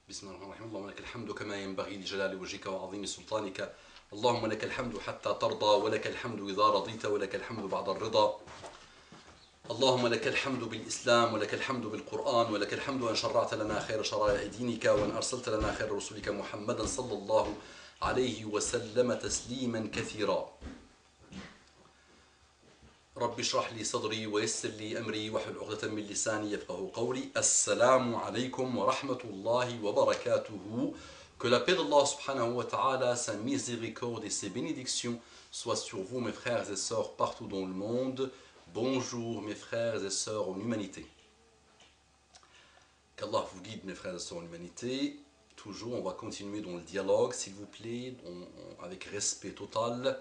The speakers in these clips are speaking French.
بسم الله الرحمن الرحيم. اللهم لك الحمد كما ينبغي لجلال وجهك وعظيم سلطانك. اللهم لك الحمد حتى ترضى، ولك الحمد إذا رضيت، ولك الحمد بعد الرضا. اللهم لك الحمد بالإسلام، ولك الحمد بالقرآن، ولك الحمد أن شرعت لنا خير شرائع دينك، وأن أرسلت لنا خير رسولك محمدا صلى الله عليه وسلم تسليما كثيرا. رب اشرح لي صدري ويسر لي أمري واحلل عقدة من لساني يفقهوا قولي. السلام عليكم ورحمة الله وبركاته. Que la paix d'Allah subhanahu wa ta'ala, sa miséricorde et ses bénédictions soient sur vous, mes frères et sœurs, partout dans le monde. Bonjour, mes frères et sœurs en humanité. Qu'Allah vous guide, mes frères et sœurs en humanité. Toujours, on va continuer dans le dialogue, s'il vous plaît, avec respect total.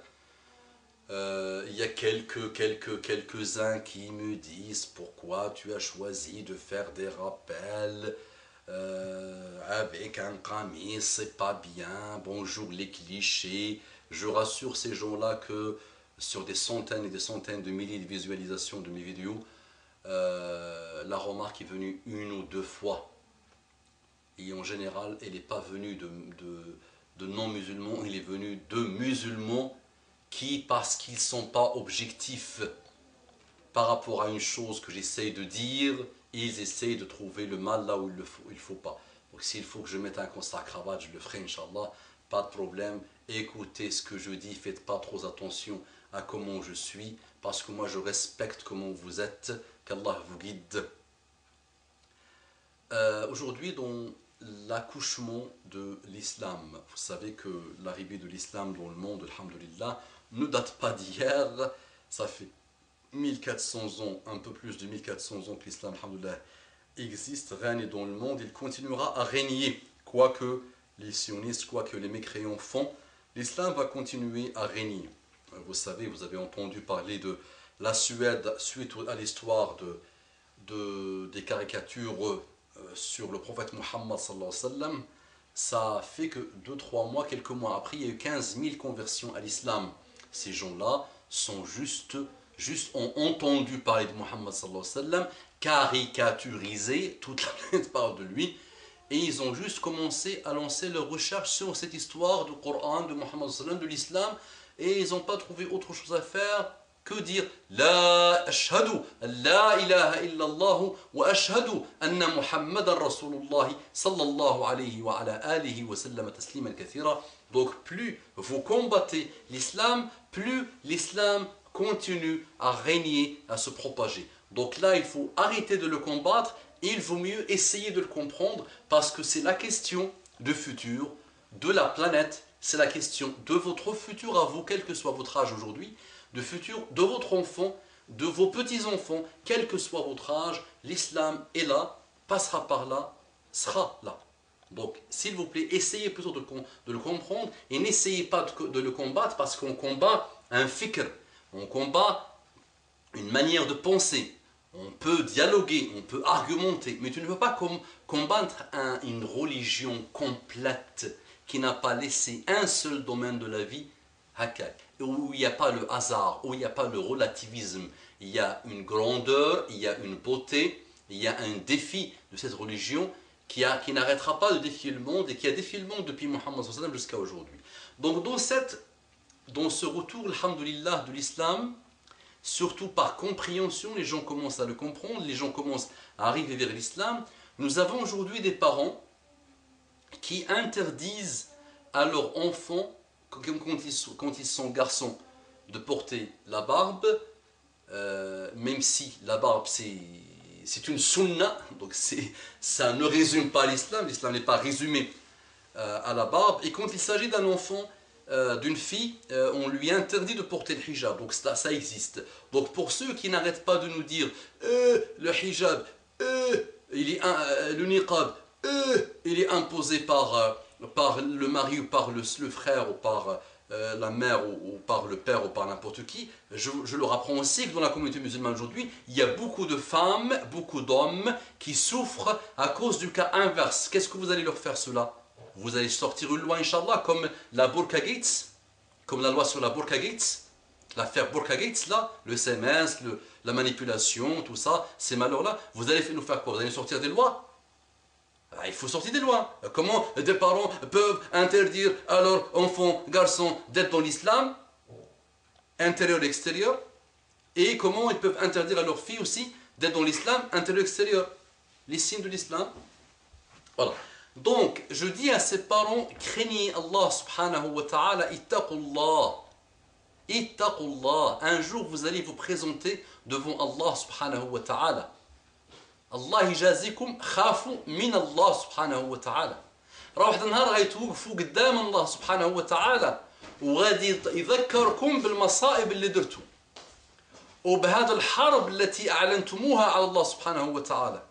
Il y a quelques-uns qui me disent pourquoi tu as choisi de faire des rappels avec un qamis, c'est pas bien, bonjour les clichés. Je rassure ces gens-là que sur des centaines et des centaines de milliers de visualisations de mes vidéos, la remarque est venue une ou deux fois. Et en général, elle n'est pas venue de non-musulmans, elle est venue de musulmans qui, parce qu'ils ne sont pas objectifs par rapport à une chose que j'essaye de dire, ils essayent de trouver le mal là où il ne faut pas. Donc s'il faut que je mette un costard cravate, je le ferai, Inch'Allah, pas de problème. Écoutez ce que je dis, faites pas trop attention à comment je suis, parce que moi je respecte comment vous êtes, qu'Allah vous guide. Aujourd'hui, dans l'accouchement de l'islam, vous savez que l'arrivée de l'islam dans le monde, alhamdulillah, ne date pas d'hier. Ça fait 1400 ans, un peu plus de 1400 ans que l'islam, alhamdulillah, existe, règne dans le monde. Il continuera à régner, quoi que les sionistes, quoi que les mécréants font, l'islam va continuer à régner. Vous savez, vous avez entendu parler de la Suède suite à l'histoire des caricatures sur le prophète Muhammad sallallahu alayhi wa sallam. Ça fait que 2-3 mois, quelques mois après, il y a eu 15 000 conversions à l'islam. Ces gens-là sont juste ont entendu parler de Muhammad sallallahu alayhi wa sallam, caricaturisé, toute la planète parle de lui, et ils ont juste commencé à lancer leurs recherches sur cette histoire du Coran, de Muhammad sallallahu alayhi wa sallam, de l'islam, et ils n'ont pas trouvé autre chose à faire que dire La ashhadu la ilaha illallah wa ashhadu anna Muhammadan Rasulullah sallallahu alayhi wa ala alihi wa sallam tasliman kathira. Donc plus vous combattez l'islam, plus l'islam continue à régner, à se propager. Donc là, il faut arrêter de le combattre, et il vaut mieux essayer de le comprendre, parce que c'est la question de futur de la planète, c'est la question de votre futur à vous, quel que soit votre âge aujourd'hui, de futur de votre enfant, de vos petits-enfants, quel que soit votre âge, l'islam est là, passera par là, sera là. Donc, s'il vous plaît, essayez plutôt de le comprendre, et n'essayez pas de le combattre, parce qu'on combat un fikr, on combat une manière de penser. On peut dialoguer, on peut argumenter, mais tu ne peux pas combattre une religion complète qui n'a pas laissé un seul domaine de la vie, où il n'y a pas le hasard, où il n'y a pas le relativisme. Il y a une grandeur, il y a une beauté, il y a un défi de cette religion qui n'arrêtera pas de défier le monde, et qui a défié le monde depuis Muhammad sallallahu alayhi wa sallam jusqu'à aujourd'hui. Donc dans ce retour, alhamdulillah, de l'islam, surtout par compréhension, les gens commencent à le comprendre, les gens commencent à arriver vers l'islam. Nous avons aujourd'hui des parents qui interdisent à leurs enfants, quand ils sont garçons, de porter la barbe, même si la barbe c'est une sunna, donc ça ne résume pas l'islam n'est pas résumé à la barbe, et quand il s'agit d'un enfant, d'une fille, on lui interdit de porter le hijab, donc ça existe. Donc pour ceux qui n'arrêtent pas de nous dire le hijab, le niqab, il est imposé par le mari ou par le frère ou par la mère ou par le père ou par n'importe qui, je leur apprends aussi que dans la communauté musulmane aujourd'hui, il y a beaucoup de femmes, beaucoup d'hommes qui souffrent à cause du cas inverse. Qu'est-ce que vous allez leur faire cela? Vous allez sortir une loi, Inch'Allah, comme la Burqa Gates, comme la loi sur la Burqa Gates, l'affaire Burqa Gates, là, le SMS, la manipulation, tout ça, ces malheurs-là. Vous allez nous faire quoi? Vous allez sortir des lois? Il faut sortir des lois. Comment des parents peuvent interdire à leurs enfants, garçons, d'être dans l'islam, intérieur et extérieur, et comment ils peuvent interdire à leurs filles aussi d'être dans l'islam, intérieur et extérieur. Les signes de l'islam. Voilà. Donc, je dis à ces parents, craignez Allah subhanahu wa ta'ala, ittaqullah. Ittaqullah. Un jour, vous allez vous présenter devant Allah subhanahu wa ta'ala. Allah يجازيكم خافوا من الله سبحانه وتعالى. راه واحد النهار غيتوقفوا قدام الله سبحانه وتعالى وغادي يذكركم بالمصائب اللي درتوا وبهذا الحرب التي اعلنتموها على الله سبحانه وتعالى.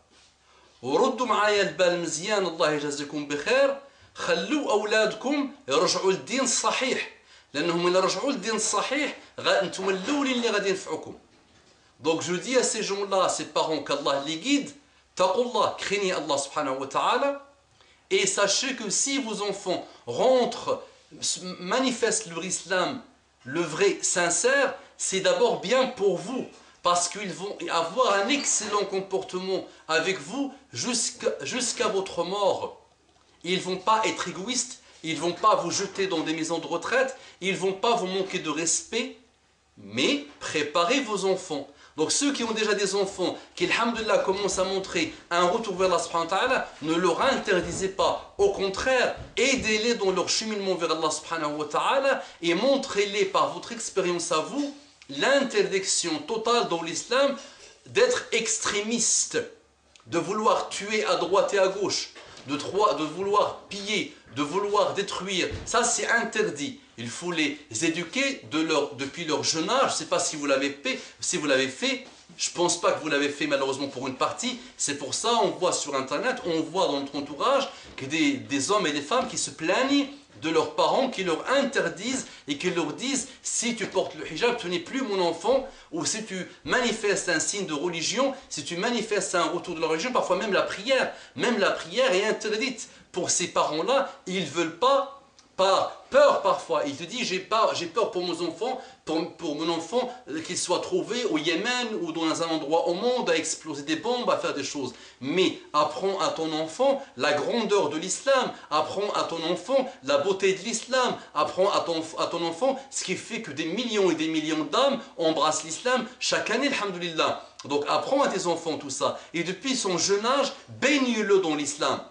وردوا معايا البال مزيان الله يجازيكم بخير، خلوا اولادكم يرجعوا للدين الصحيح، لانهم الا رجعوا للدين الصحيح انتم الاولين اللي غادي ينفعوكم. Donc je dis à ces gens-là, ces parents, qu'Allah les guide, taqullah, craignez Allah subhanahu wa ta'ala, et sachez que si vos enfants rentrent, manifestent leur islam, le vrai, sincère, c'est d'abord bien pour vous, parce qu'ils vont avoir un excellent comportement avec vous jusqu'à votre mort. Ils ne vont pas être égoïstes, ils ne vont pas vous jeter dans des maisons de retraite, ils ne vont pas vous manquer de respect, mais préparez vos enfants. Donc ceux qui ont déjà des enfants, qui, alhamdoulilah, commencent à montrer un retour vers Allah subhanahu wa ta'ala, ne leur interdisez pas. Au contraire, aidez-les dans leur cheminement vers Allah subhanahu wa ta'ala et montrez-les par votre expérience à vous l'interdiction totale dans l'islam d'être extrémiste, de vouloir tuer à droite et à gauche, de vouloir piller, de vouloir détruire. Ça, c'est interdit. Il faut les éduquer depuis leur jeune âge. Je ne sais pas si vous l'avez fait. Je ne pense pas que vous l'avez fait malheureusement pour une partie. C'est pour ça on voit sur internet, on voit dans notre entourage que des hommes et des femmes qui se plaignent de leurs parents, qui leur interdisent et qui leur disent si tu portes le hijab, tu n'es plus mon enfant, ou si tu manifestes un signe de religion, si tu manifestes un retour de la religion, parfois même la prière est interdite. Pour ces parents-là, ils ne veulent pas, par peur parfois, il te dit j'ai peur pour mon enfant, pour mon enfant qu'il soit trouvé au Yémen ou dans un endroit au monde à exploser des bombes, à faire des choses. Mais apprends à ton enfant la grandeur de l'islam, apprends à ton enfant la beauté de l'islam, apprends à ton enfant ce qui fait que des millions et des millions d'âmes embrassent l'islam chaque année, alhamdoulilah. Donc apprends à tes enfants tout ça, et depuis son jeune âge, baigne-le dans l'islam.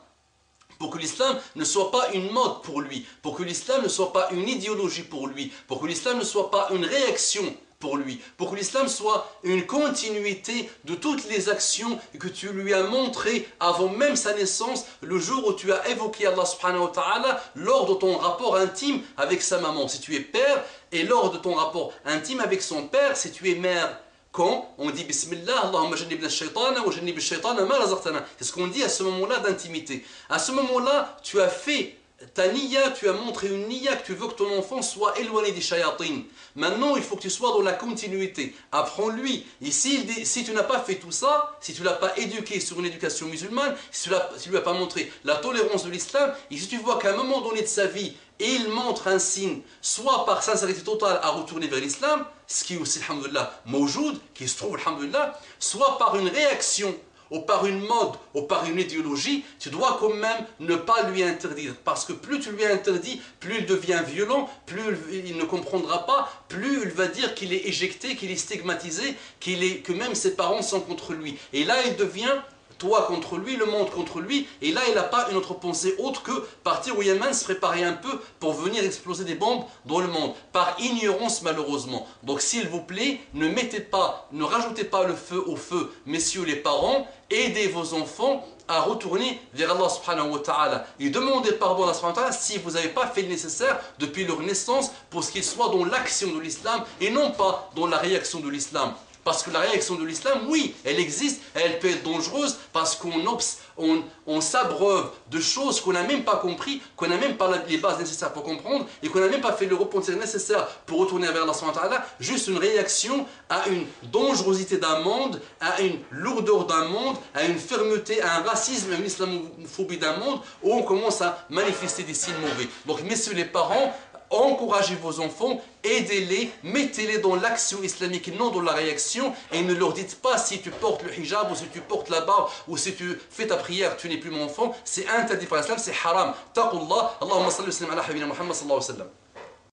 Pour que l'islam ne soit pas une mode pour lui, pour que l'islam ne soit pas une idéologie pour lui, pour que l'islam ne soit pas une réaction pour lui, pour que l'islam soit une continuité de toutes les actions que tu lui as montrées avant même sa naissance, le jour où tu as évoqué Allah subhanahu wa ta'ala lors de ton rapport intime avec sa maman, si tu es père, et lors de ton rapport intime avec son père, si tu es mère. Quand on dit Bismillah, Allahumma jannibna ash-shaytana wa jannib ash-shaytana ma razaqtana. C'est ce qu'on dit à ce moment-là d'intimité. À ce moment-là, tu as fait ta niya, tu as montré une niya que tu veux que ton enfant soit éloigné des shayatin. Maintenant, il faut que tu sois dans la continuité. Apprends-lui. Et si tu n'as pas fait tout ça, si tu ne l'as pas éduqué sur une éducation musulmane, si tu ne lui as pas montré la tolérance de l'islam, et si tu vois qu'à un moment donné de sa vie, il montre un signe, soit par sincérité totale à retourner vers l'islam, ce qui est aussi, alhamdoulilah, mawjoud, qui se trouve, alhamdoulilah, soit par une réaction, ou par une mode, ou par une idéologie, tu dois quand même ne pas lui interdire. Parce que plus tu lui interdis, plus il devient violent, plus il ne comprendra pas, plus il va dire qu'il est éjecté, qu'il est stigmatisé, que même ses parents sont contre lui. Et là, il devient toi contre lui, le monde contre lui, et là il n'a pas une autre pensée autre que partir au Yémen, se préparer un peu pour venir exploser des bombes dans le monde, par ignorance malheureusement. Donc s'il vous plaît, ne rajoutez pas le feu au feu, messieurs les parents, aidez vos enfants à retourner vers Allah subhanahu wa ta'ala et demandez pardon à Allah subhanahu wa ta'ala si vous n'avez pas fait le nécessaire depuis leur naissance pour ce qu'ils soient dans l'action de l'islam et non pas dans la réaction de l'islam. Parce que la réaction de l'islam, oui, elle existe, elle peut être dangereuse parce qu'on s'abreuve de choses qu'on n'a même pas compris, qu'on n'a même pas les bases nécessaires pour comprendre et qu'on n'a même pas fait le repentir nécessaire pour retourner vers Allah subhanahu wa ta'ala, juste une réaction à une dangerosité d'un monde, à une lourdeur d'un monde, à une fermeté, à un racisme, à une islamophobie d'un monde où on commence à manifester des signes mauvais. Donc, messieurs les parents, encouragez vos enfants, aidez-les, mettez-les dans l'action islamique, non dans la réaction, et ne leur dites pas si tu portes le hijab, ou si tu portes la barbe, ou si tu fais ta prière, tu n'es plus mon enfant, c'est interdit par l'islam, c'est haram. Taqullah, Allahumma salli wa sallim ala habibina Muhammad sallallahu alayhi wa sallam.